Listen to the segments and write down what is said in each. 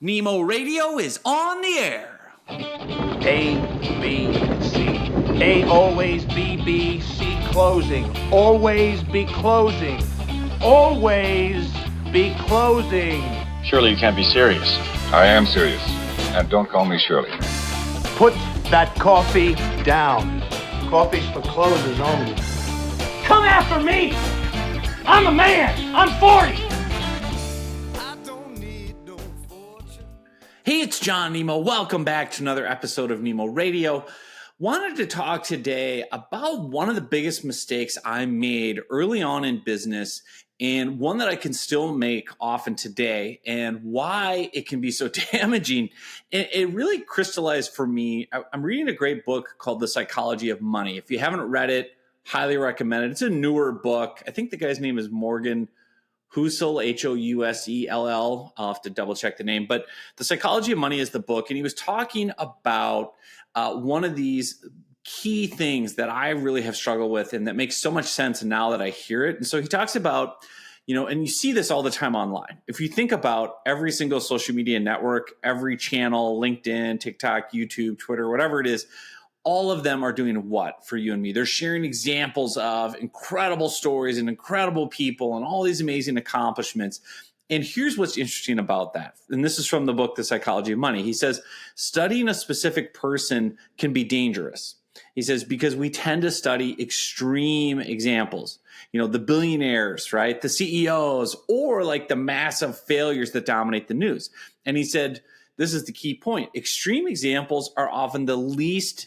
Nemo Radio is on the air. A, B, C. A, always B, B, C, closing. Always be closing. Always be closing. Surely you can't be serious. I am serious. And don't call me Shirley. Put that coffee down. Coffee's for closers only. Come after me! I'm a man! I'm 40! Hey, it's John Nemo. Welcome back to another episode of Nemo Radio. Wanted to talk today about one of the biggest mistakes I made early on in business, and one that I can still make often today, and why it can be so damaging. It really crystallized for me. I'm reading a great book called The Psychology of Money. If you haven't read it, highly recommend it. It's a newer book. I think the guy's name is Morgan Housel, Housell. I'll have to double check the name, but The Psychology of Money is the book. And he was talking about one of these key things that I really have struggled with and that makes so much sense now that I hear it. And so he talks about, and you see this all the time online. If you think about every single social media network, every channel, LinkedIn, TikTok, YouTube, Twitter, whatever it is, all of them are doing what for you and me? They're sharing examples of incredible stories and incredible people and all these amazing accomplishments. And here's what's interesting about that. And this is from the book, The Psychology of Money. He says, studying a specific person can be dangerous. He says, because we tend to study extreme examples, the billionaires, right? The CEOs, or like the massive failures that dominate the news. And he said, this is the key point. Extreme examples are often the least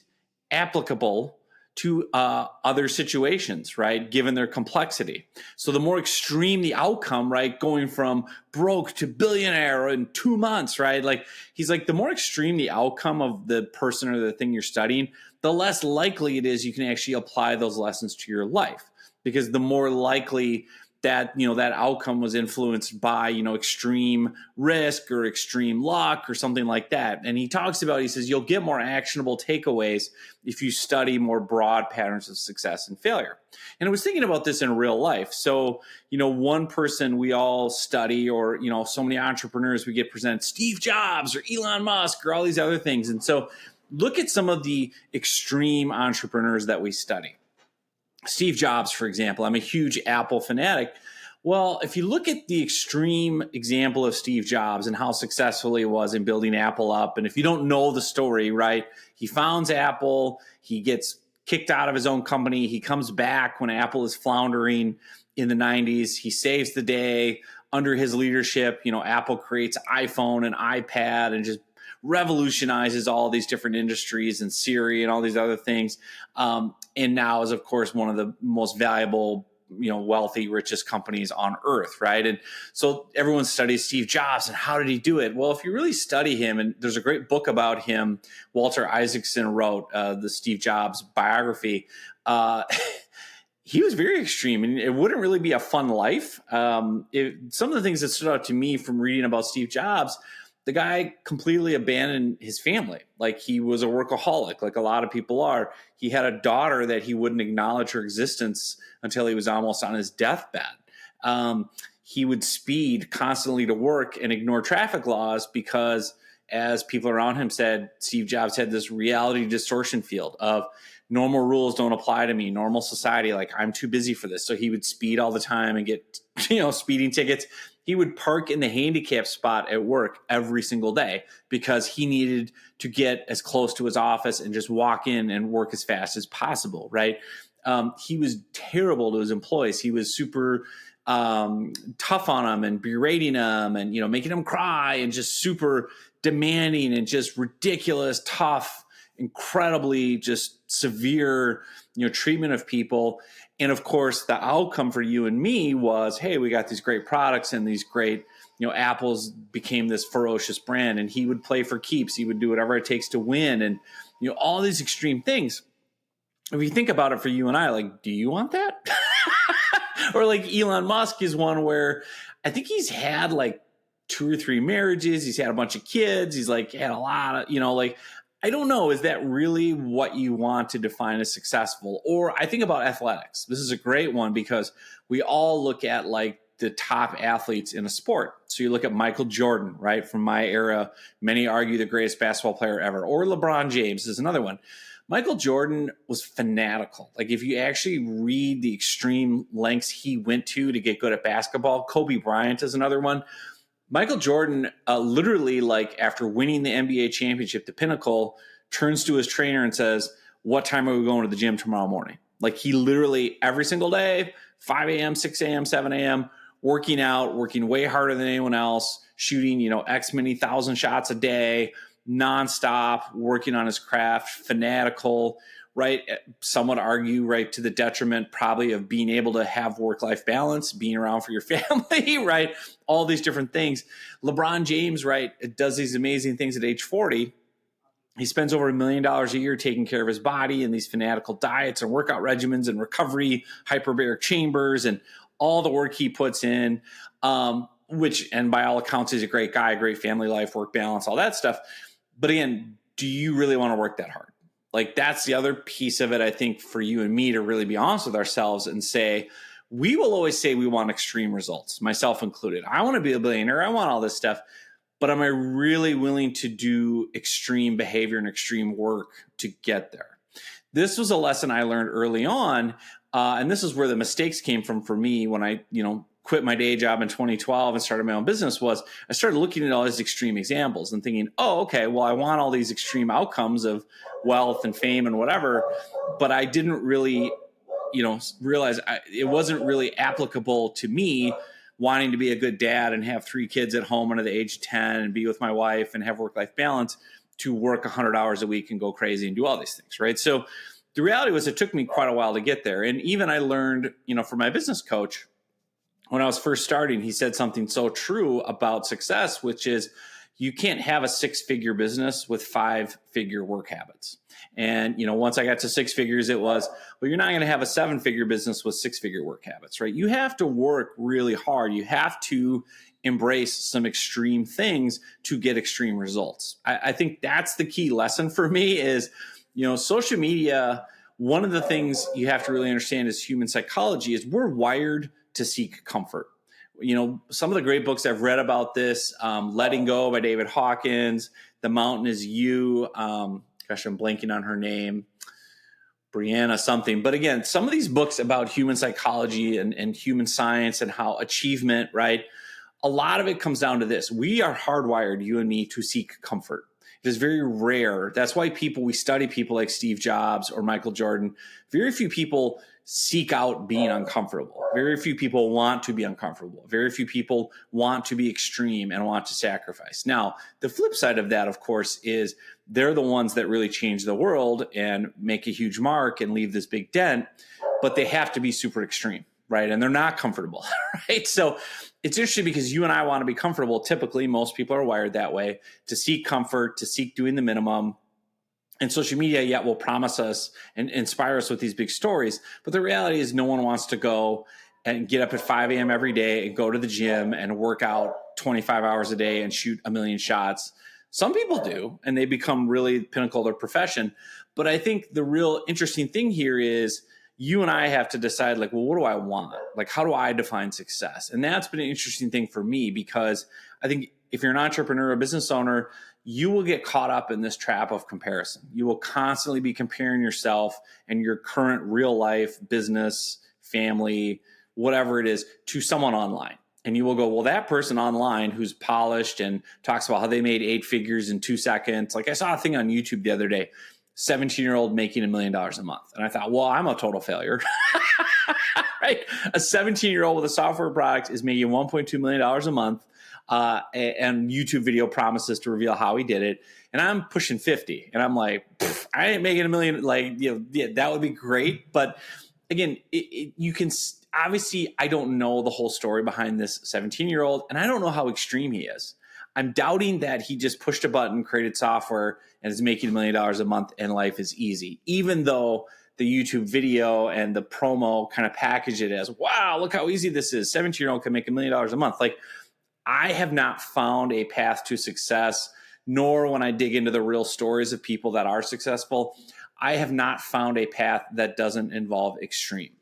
applicable to other situations, right? Given their complexity. So the more extreme the outcome, right? Going from broke to billionaire in 2 months, right? Like he's like, the more extreme the outcome of the person or the thing you're studying, the less likely it is you can actually apply those lessons to your life, because the more likely that, that outcome was influenced by, extreme risk or extreme luck or something like that. And he talks about, he says, you'll get more actionable takeaways if you study more broad patterns of success and failure. And I was thinking about this in real life. So, one person we all study, or, so many entrepreneurs we get presented, Steve Jobs or Elon Musk or all these other things. And so look at some of the extreme entrepreneurs that we study. Steve Jobs, for example. I'm a huge Apple fanatic. Well, if you look at the extreme example of Steve Jobs and how successful he was in building Apple up, and if you don't know the story, right, he founds Apple, he gets kicked out of his own company, he comes back when Apple is floundering in the 90s, he saves the day. Under his leadership, Apple creates iPhone and iPad and just revolutionizes all these different industries and Siri and all these other things. And now is, of course, one of the most valuable, wealthy, richest companies on earth, right? And so everyone studies Steve Jobs and how did he do it? Well, if you really study him, and there's a great book about him, Walter Isaacson wrote the Steve Jobs biography. He was very extreme, and it wouldn't really be a fun life. Some of the things that stood out to me from reading about Steve Jobs, the guy completely abandoned his family. Like he was a workaholic, like a lot of people are. He had a daughter that he wouldn't acknowledge her existence until he was almost on his deathbed. He would speed constantly to work and ignore traffic laws because, as people around him said, Steve Jobs had this reality distortion field of normal rules don't apply to me, normal society, like I'm too busy for this. So he would speed all the time and get, speeding tickets. He would park in the handicap spot at work every single day because he needed to get as close to his office and just walk in and work as fast as possible, right? He was terrible to his employees. He was super tough on them and berating them and, making them cry and just super demanding and just ridiculous, tough, incredibly just severe, treatment of people. And of course, the outcome for you and me was, hey, we got these great products and these great, Apple's became this ferocious brand, and he would play for keeps. He would do whatever it takes to win, and all these extreme things. If you think about it for you and I, like, do you want that? Or like Elon Musk is one where I think he's had like 2 or 3 marriages. He's had a bunch of kids. He's like had a lot of, I don't know. Is that really what you want to define as successful? Or I think about athletics. This is a great one because we all look at like the top athletes in a sport. So you look at Michael Jordan, right? From my era, many argue the greatest basketball player ever, or LeBron James is another one. Michael Jordan was fanatical. Like if you actually read the extreme lengths he went to get good at basketball, Kobe Bryant is another one. Michael Jordan literally, like after winning the NBA championship, the pinnacle, turns to his trainer and says, "What time are we going to the gym tomorrow morning?" Like he literally every single day, 5 a.m., 6 a.m., 7 a.m., working out, working way harder than anyone else, shooting, X many thousand shots a day, nonstop, working on his craft, fanatical, right? Some would argue, right, to the detriment probably of being able to have work-life balance, being around for your family, right? All these different things. LeBron James, right, does these amazing things at age 40. He spends over $1 million a year taking care of his body and these fanatical diets and workout regimens and recovery, hyperbaric chambers, and all the work he puts in, which, and by all accounts, he's a great guy, great family life, work balance, all that stuff. But again, do you really want to work that hard? Like that's the other piece of it, I think, for you and me to really be honest with ourselves and say, we will always say we want extreme results, myself included. I want to be a billionaire. I want all this stuff. But am I really willing to do extreme behavior and extreme work to get there? This was a lesson I learned early on. And this is where the mistakes came from for me when I, quit my day job in 2012 and started my own business. Was I started looking at all these extreme examples and thinking, oh, okay, well, I want all these extreme outcomes of wealth and fame and whatever, but I didn't really, realize it wasn't really applicable to me wanting to be a good dad and have 3 kids at home under the age of 10 and be with my wife and have work-life balance to work 100 hours a week and go crazy and do all these things, right? So the reality was it took me quite a while to get there. And even I learned, from my business coach, when I was first starting, he said something so true about success, which is you can't have a 6-figure business with 5-figure work habits. And, once I got to 6 figures, it was, well, you're not going to have a 7-figure business with 6-figure work habits, right? You have to work really hard. You have to embrace some extreme things to get extreme results. I think that's the key lesson for me is, social media, one of the things you have to really understand is human psychology is we're wired to seek comfort. Some of the great books I've read about this, Letting Go by David Hawkins, The Mountain is You. Gosh, I'm blanking on her name, Brianna something. But again, some of these books about human psychology and human science and how achievement, right? A lot of it comes down to this. We are hardwired, you and me, to seek comfort. It is very rare. That's why we study people like Steve Jobs or Michael Jordan. Very few people seek out being uncomfortable. Very few people want to be uncomfortable. Very few people want to be extreme and want to sacrifice. Now, the flip side of that, of course, is they're the ones that really change the world and make a huge mark and leave this big dent, but they have to be super extreme, right? And they're not comfortable, right? So it's interesting because you and I want to be comfortable. Typically, most people are wired that way, to seek comfort, to seek doing the minimum. And social media yet will promise us and inspire us with these big stories. But the reality is no one wants to go and get up at 5 a.m. every day and go to the gym and work out 25 hours a day and shoot 1 million shots. Some people do, and they become really pinnacle of their profession. But I think the real interesting thing here is you and I have to decide, like, well, what do I want? Like, how do I define success? And that's been an interesting thing for me because I think if you're an entrepreneur or business owner, you will get caught up in this trap of comparison. You will constantly be comparing yourself and your current real life, business, family, whatever it is, to someone online. And you will go, well, that person online who's polished and talks about how they made 8 figures in 2 seconds. Like I saw a thing on YouTube the other day, 17-year-old making $1 million a month. And I thought, well, I'm a total failure, right? A 17-year-old with a software product is making $1.2 million a month. And YouTube video promises to reveal how he did it. And I'm pushing 50 and I'm like, I ain't making $1 million. Like, yeah, that would be great. But again, you can obviously, I don't know the whole story behind this 17-year-old and I don't know how extreme he is. I'm doubting that he just pushed a button, created software and is making $1 million a month and life is easy, even though the YouTube video and the promo kind of package it as, wow, look how easy this is. 17-year-old can make $1 million a month. Like, I have not found a path to success, nor when I dig into the real stories of people that are successful, I have not found a path that doesn't involve extreme.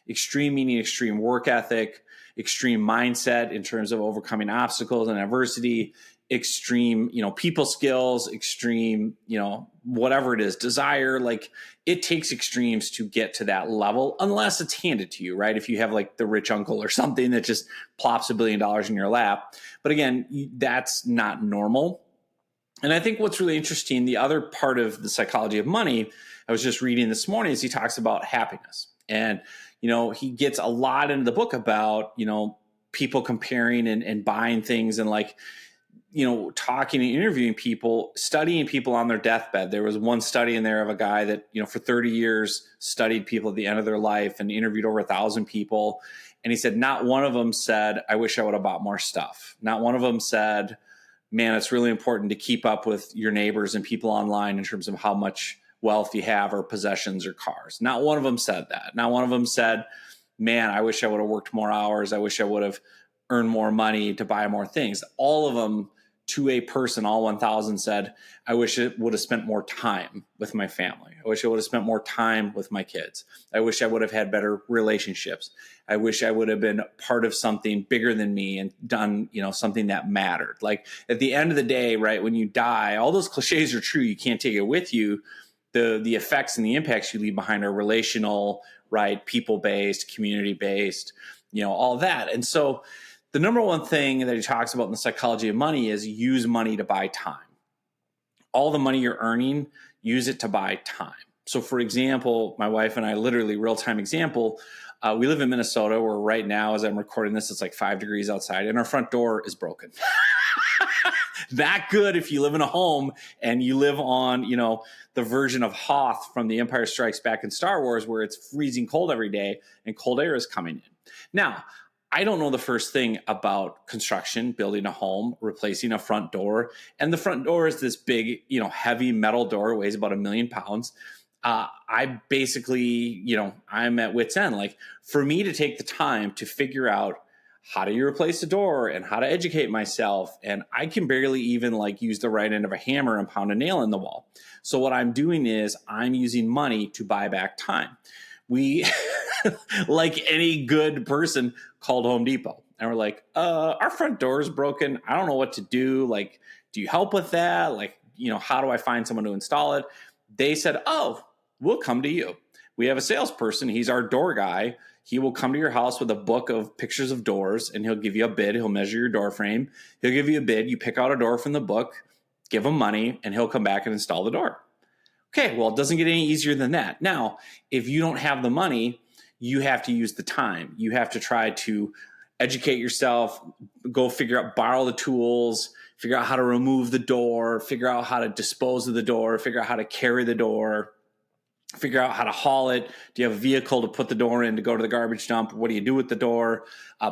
Extreme meaning extreme work ethic, extreme mindset in terms of overcoming obstacles and adversity, extreme, people skills, extreme, whatever it is, desire. Like, it takes extremes to get to that level, unless it's handed to you, right? If you have like the rich uncle or something that just plops $1 billion in your lap. But again, that's not normal. And I think what's really interesting, the other part of the psychology of money, I was just reading this morning, is he talks about happiness. And, he gets a lot into the book about, people comparing and buying things and like, talking and interviewing people, studying people on their deathbed. There was one study in there of a guy that, for 30 years studied people at the end of their life and interviewed over 1,000 people. And he said, not one of them said, I wish I would have bought more stuff. Not one of them said, man, it's really important to keep up with your neighbors and people online in terms of how much wealth you have or possessions or cars. Not one of them said that. Not one of them said, man, I wish I would have worked more hours. I wish I would have earned more money to buy more things. All of them, to a person, all 1,000 said, I wish I would have spent more time with my family. I wish I would have spent more time with my kids. I wish I would have had better relationships. I wish I would have been part of something bigger than me and done, something that mattered. Like, at the end of the day, right, when you die, all those cliches are true. You can't take it with you. The effects and the impacts you leave behind are relational, right, people-based, community-based, all that. And so the number one thing that he talks about in the psychology of money is use money to buy time. All the money you're earning, use it to buy time. So for example, my wife and I, literally real-time example, we live in Minnesota, where right now, as I'm recording this, it's like 5 degrees outside and our front door is broken. That good if you live in a home and you live on, the version of Hoth from The Empire Strikes Back in Star Wars, where it's freezing cold every day and cold air is coming in. Now, I don't know the first thing about construction, building a home, replacing a front door. And the front door is this big, heavy metal door, weighs about 1 million pounds. I basically, I'm at wit's end. Like, for me to take the time to figure out how do you replace a door and how to educate myself, and I can barely even use the right end of a hammer and pound a nail in the wall. So what I'm doing is I'm using money to buy back time. We, like any good person, called Home Depot and we're like, our front door is broken. I don't know what to do. Like, do you help with that? Like, how do I find someone to install it? They said, oh, we'll come to you. We have a salesperson. He's our door guy. He will come to your house with a book of pictures of doors, and he'll give you a bid. He'll measure your door frame. He'll give you a bid. You pick out a door from the book, give him money, and he'll come back and install the door. Okay, well, it doesn't get any easier than that. Now, if you don't have the money, you have to use the time. You have to try to educate yourself, go figure out, borrow the tools, figure out how to remove the door, figure out how to dispose of the door, figure out how to carry the door, figure out how to haul it. Do you have a vehicle to put the door in to go to the garbage dump? What do you do with the door?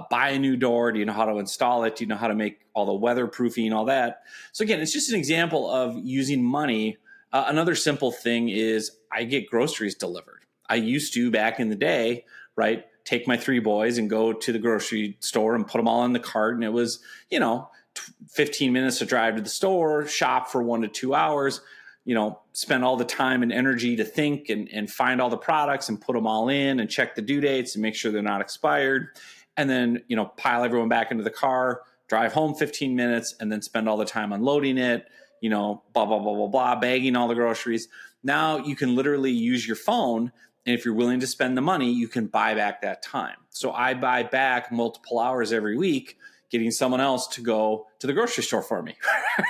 Buy a new door. Do you know how to install it? Do you know how to make all the weatherproofing, all that? So again, it's just an example of using money. Another simple thing is I get groceries delivered. I used to, back in the day, right, take my 3 boys and go to the grocery store and put them all in the cart. And it was, 15 minutes to drive to the store, shop for 1 to 2 hours, spend all the time and energy to think and find all the products and put them all in and check the due dates and make sure they're not expired. And then, pile everyone back into the car, drive home 15 minutes, and then spend all the time unloading it, blah, blah, blah, blah, blah, bagging all the groceries. Now you can literally use your phone. And if you're willing to spend the money, you can buy back that time. So I buy back multiple hours every week, getting someone else to go to the grocery store for me,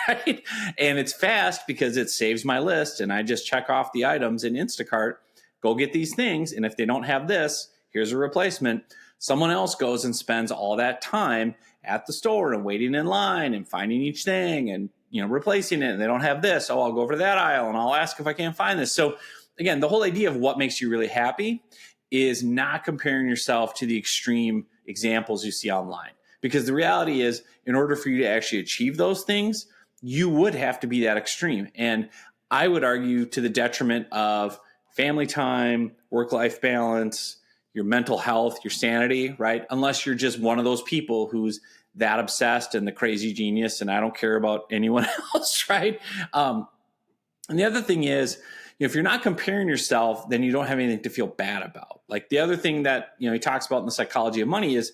right? And it's fast because it saves my list, and I just check off the items in Instacart, go get these things, and if they don't have this, here's a replacement. Someone else goes and spends all that time at the store and waiting in line and finding each thing and replacing it, and they don't have this. Oh, I'll go over to that aisle and I'll ask if I can't find this. So again, the whole idea of what makes you really happy is not comparing yourself to the extreme examples you see online. Because the reality is, in order for you to actually achieve those things, you would have to be that extreme. And I would argue to the detriment of family time, work-life balance, your mental health, your sanity, right? Unless you're just one of those people who's that obsessed and the crazy genius and I don't care about anyone else, right? And the other thing is, if you're not comparing yourself, then you don't have anything to feel bad about. Like the other thing that he talks about in the psychology of money is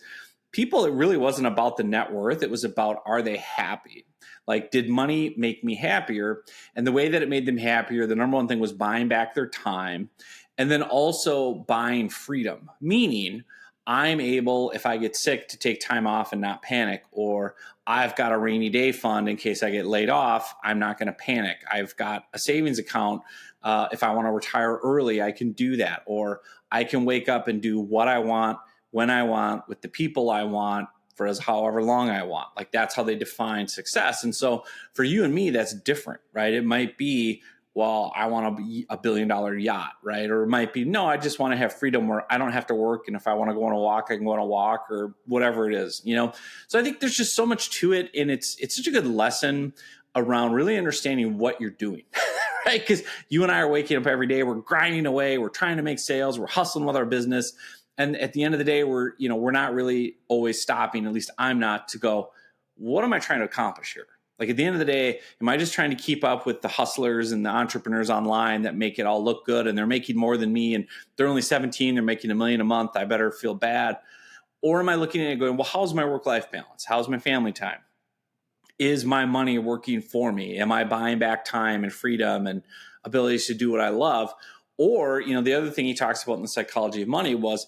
people, it really wasn't about the net worth. It was about, are they happy? Like, did money make me happier? And the way that it made them happier, the number one thing was buying back their time, and then also buying freedom, meaning I'm able, if I get sick, to take time off and not panic, or I've got a rainy day fund in case I get laid off. I'm not going to panic. I've got a savings account. If I want to retire early, I can do that, or I can wake up and do what I want, when I want, with the people I want, for as however long I want. Like, that's how they define success. And so for you and me, that's different, right? It might be, well, I want a $1 billion yacht, right? Or it might be, no, I just want to have freedom where I don't have to work. And if I want to go on a walk, I can go on a walk, or whatever it is, So I think there's just so much to it. And it's such a good lesson around really understanding what you're doing, right? Because you and I are waking up every day, we're grinding away, we're trying to make sales, we're hustling with our business. And at the end of the day, we're not really always stopping, at least I'm not, to go, what am I trying to accomplish here? Like, at the end of the day, am I just trying to keep up with the hustlers and the entrepreneurs online that make it all look good, and they're making more than me, and they're only 17, they're making $1 million a month, I better feel bad? Or am I looking at it going, well, how's my work-life balance? How's my family time? Is my money working for me? Am I buying back time and freedom and abilities to do what I love? Or, the other thing he talks about in the psychology of money was,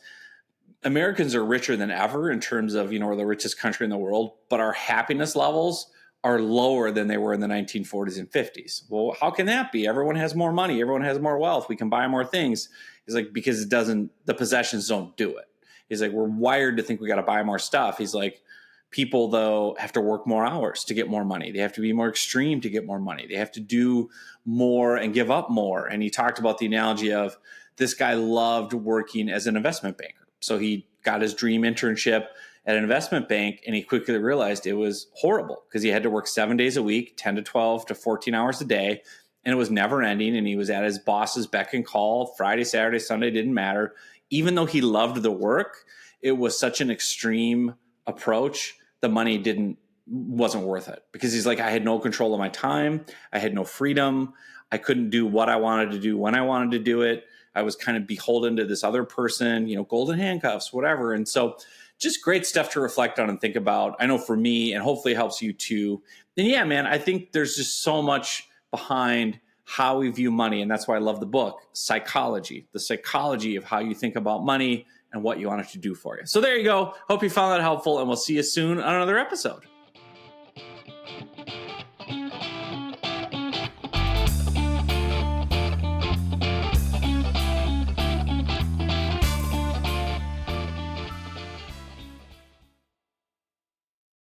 Americans are richer than ever in terms of, we're the richest country in the world, but our happiness levels are lower than they were in the 1940s and 50s. Well, how can that be? Everyone has more money. Everyone has more wealth. We can buy more things. He's like, because the possessions don't do it. He's like, we're wired to think we got to buy more stuff. He's like, people, though, have to work more hours to get more money. They have to be more extreme to get more money. They have to do more and give up more. And he talked about the analogy of, this guy loved working as an investment banker. So he got his dream internship at an investment bank, and he quickly realized it was horrible because he had to work 7 days a week, 10 to 12 to 14 hours a day, and it was never ending. And he was at his boss's beck and call. Friday, Saturday, Sunday didn't matter. Even though he loved the work, it was such an extreme approach. The money wasn't worth it, because he's like, I had no control of my time. I had no freedom. I couldn't do what I wanted to do when I wanted to do it. I was kind of beholden to this other person, golden handcuffs, whatever. And so just great stuff to reflect on and think about. I know for me, and hopefully it helps you too. And yeah, man, I think there's just so much behind how we view money. And that's why I love the book, Psychology, the psychology of how you think about money and what you want it to do for you. So there you go. Hope you found that helpful, and we'll see you soon on another episode.